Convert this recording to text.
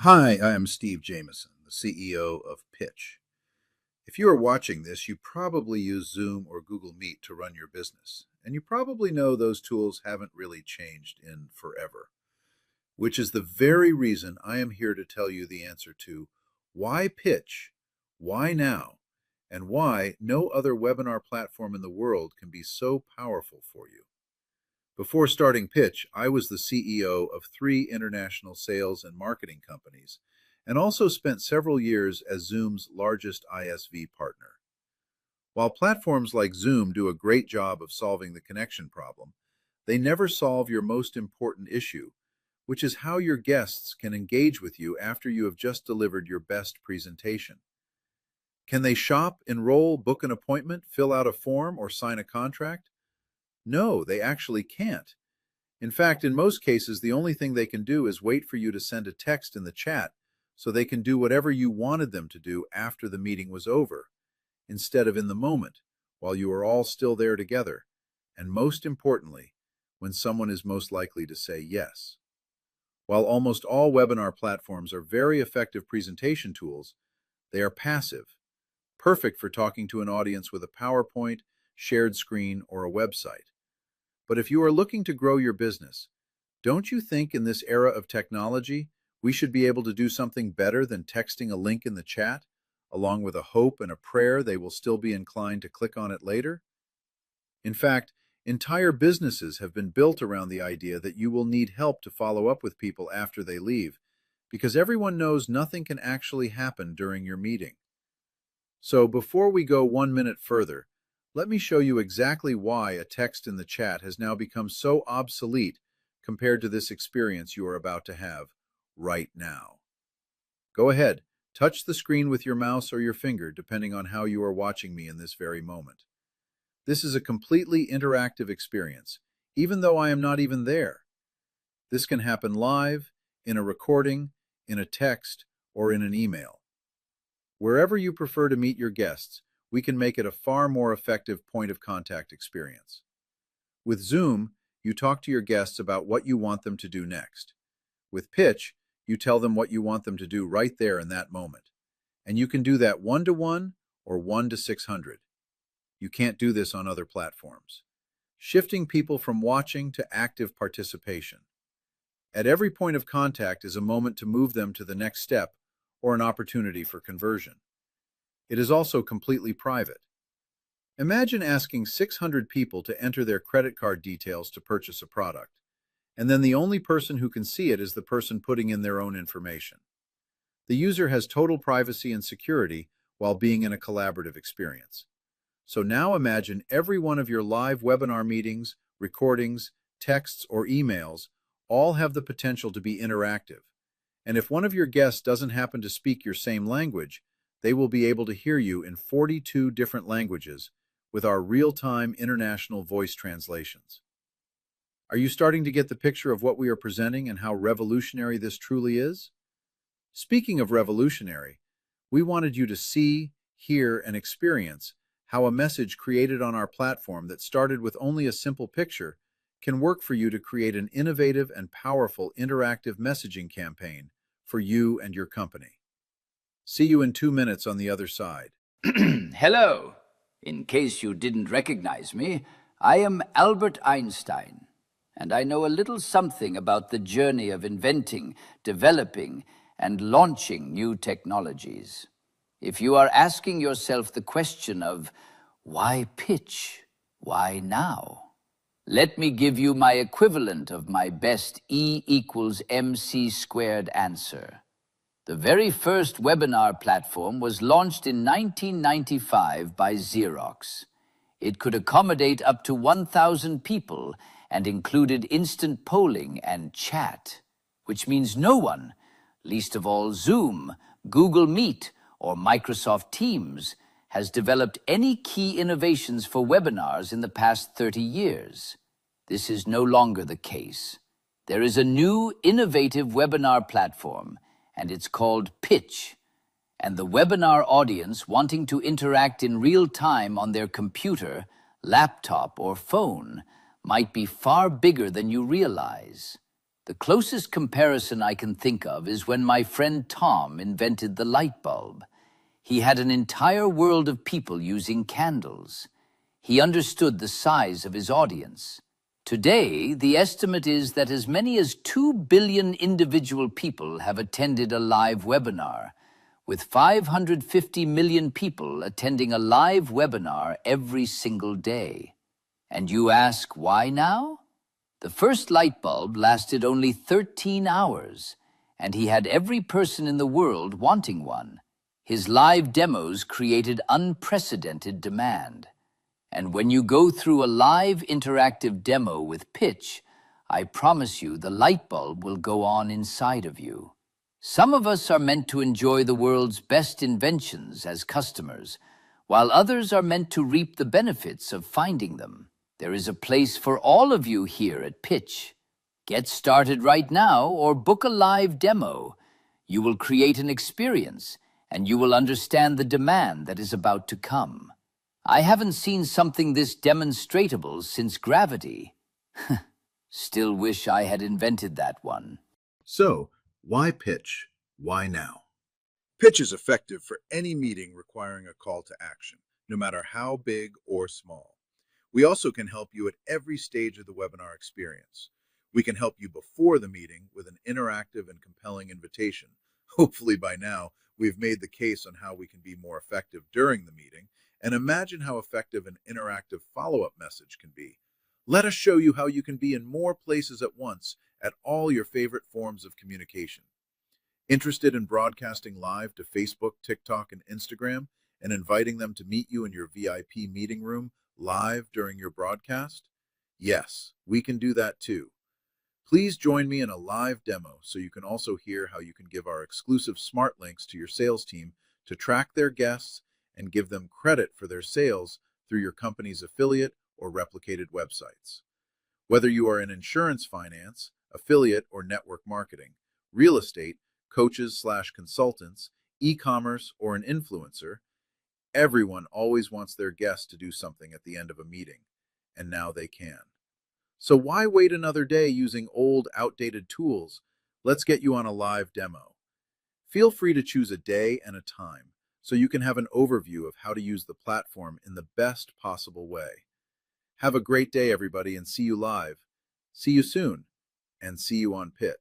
Hi, I am Steve Jameson, the CEO of Pitch. If you are watching this, you probably use Zoom or Google Meet to run your business, and you probably know those tools haven't really changed in forever, which is the very reason I am here to tell you the answer to why Pitch, why now, and why no other webinar platform in the world can be so powerful for you. Before starting Pitch, I was the CEO of 3 international sales and marketing companies, and also spent several years as Zoom's largest ISV partner. While platforms like Zoom do a great job of solving the connection problem, they never solve your most important issue, which is how your guests can engage with you after you have just delivered your best presentation. Can they shop, enroll, book an appointment, fill out a form, or sign a contract? No, they actually can't. In fact, in most cases, the only thing they can do is wait for you to send a text in the chat so they can do whatever you wanted them to do after the meeting was over, instead of in the moment, while you are all still there together, and most importantly, when someone is most likely to say yes. While almost all webinar platforms are very effective presentation tools, they are passive, perfect for talking to an audience with a PowerPoint, shared screen, or a website. But if you are looking to grow your business, don't you think in this era of technology, we should be able to do something better than texting a link in the chat, along with a hope and a prayer they will still be inclined to click on it later? In fact, entire businesses have been built around the idea that you will need help to follow up with people after they leave, because everyone knows nothing can actually happen during your meeting. So before we go 1 minute further, let me show you exactly why a text in the chat has now become so obsolete compared to this experience you are about to have right now. Go ahead, touch the screen with your mouse or your finger, depending on how you are watching me in this very moment. This is a completely interactive experience, even though I am not even there. This can happen live, in a recording, in a text, or in an email. Wherever you prefer to meet your guests, we can make it a far more effective point of contact experience. With Zoom, you talk to your guests about what you want them to do next. With Pitch, you tell them what you want them to do right there in that moment. And you can do that 1-to-1 or 1-to-600. You can't do this on other platforms. Shifting people from watching to active participation. At every point of contact is a moment to move them to the next step or an opportunity for conversion. It is also completely private. Imagine asking 600 people to enter their credit card details to purchase a product, and then the only person who can see it is the person putting in their own information. The user has total privacy and security while being in a collaborative experience. So now imagine every one of your live webinar meetings, recordings, texts, or emails all have the potential to be interactive. And if one of your guests doesn't happen to speak your same language, they will be able to hear you in 42 different languages with our real-time international voice translations. Are you starting to get the picture of what we are presenting and how revolutionary this truly is? Speaking of revolutionary, we wanted you to see, hear, and experience how a message created on our platform that started with only a simple picture can work for you to create an innovative and powerful interactive messaging campaign for you and your company. See you in 2 minutes on the other side. Hello. In case you didn't recognize me, I am Albert Einstein, and I know a little something about the journey of inventing, developing, and launching new technologies. If you are asking yourself the question of, why pitch? Why now? Let me give you my equivalent of my best E equals MC squared answer. The very first webinar platform was launched in 1995 by Xerox. It could accommodate up to 1,000 people and included instant polling and chat, which means no one, least of all Zoom, Google Meet, or Microsoft Teams, has developed any key innovations for webinars in the past 30 years. This is no longer the case. There is a new, innovative webinar platform, and it's called Pitch. And the webinar audience wanting to interact in real time on their computer, laptop, or phone might be far bigger than you realize. The closest comparison I can think of is when my friend Tom invented the light bulb. He had an entire world of people using candles. He understood the size of his audience. Today, the estimate is that as many as 2 billion individual people have attended a live webinar, with 550 million people attending a live webinar every single day. And you ask, why now? The first light bulb lasted only 13 hours, and he had every person in the world wanting one. His live demos created unprecedented demand. And when you go through a live interactive demo with Pxch, I promise you the light bulb will go on inside of you. Some of us are meant to enjoy the world's best inventions as customers, while others are meant to reap the benefits of finding them. There is a place for all of you here at Pxch. Get started right now or book a live demo. You will create an experience, and you will understand the demand that is about to come. I haven't seen something this demonstratable since gravity. Still wish I had invented that one. So, why Pxch? Why now? Pxch is effective for any meeting requiring a call to action, no matter how big or small. We also can help you at every stage of the webinar experience. We can help you before the meeting with an interactive and compelling invitation. Hopefully by now, we've made the case on how we can be more effective during the meeting, and imagine how effective an interactive follow-up message can be. Let us show you how you can be in more places at once at all your favorite forms of communication. Interested in broadcasting live to Facebook, TikTok, and Instagram, and inviting them to meet you in your VIP meeting room live during your broadcast? Yes, we can do that too. Please join me in a live demo so you can also hear how you can give our exclusive smart links to your sales team to track their guests and give them credit for their sales through your company's affiliate or replicated websites. Whether you are in insurance finance, affiliate or network marketing, real estate, coaches/consultants, e-commerce, or an influencer, everyone always wants their guests to do something at the end of a meeting, and now they can. So why wait another day using old, outdated tools? Let's get you on a live demo. Feel free to choose a day and a time so you can have an overview of how to use the platform in the best possible way. Have a great day, everybody, and see you live. See you soon, and see you on Pxch.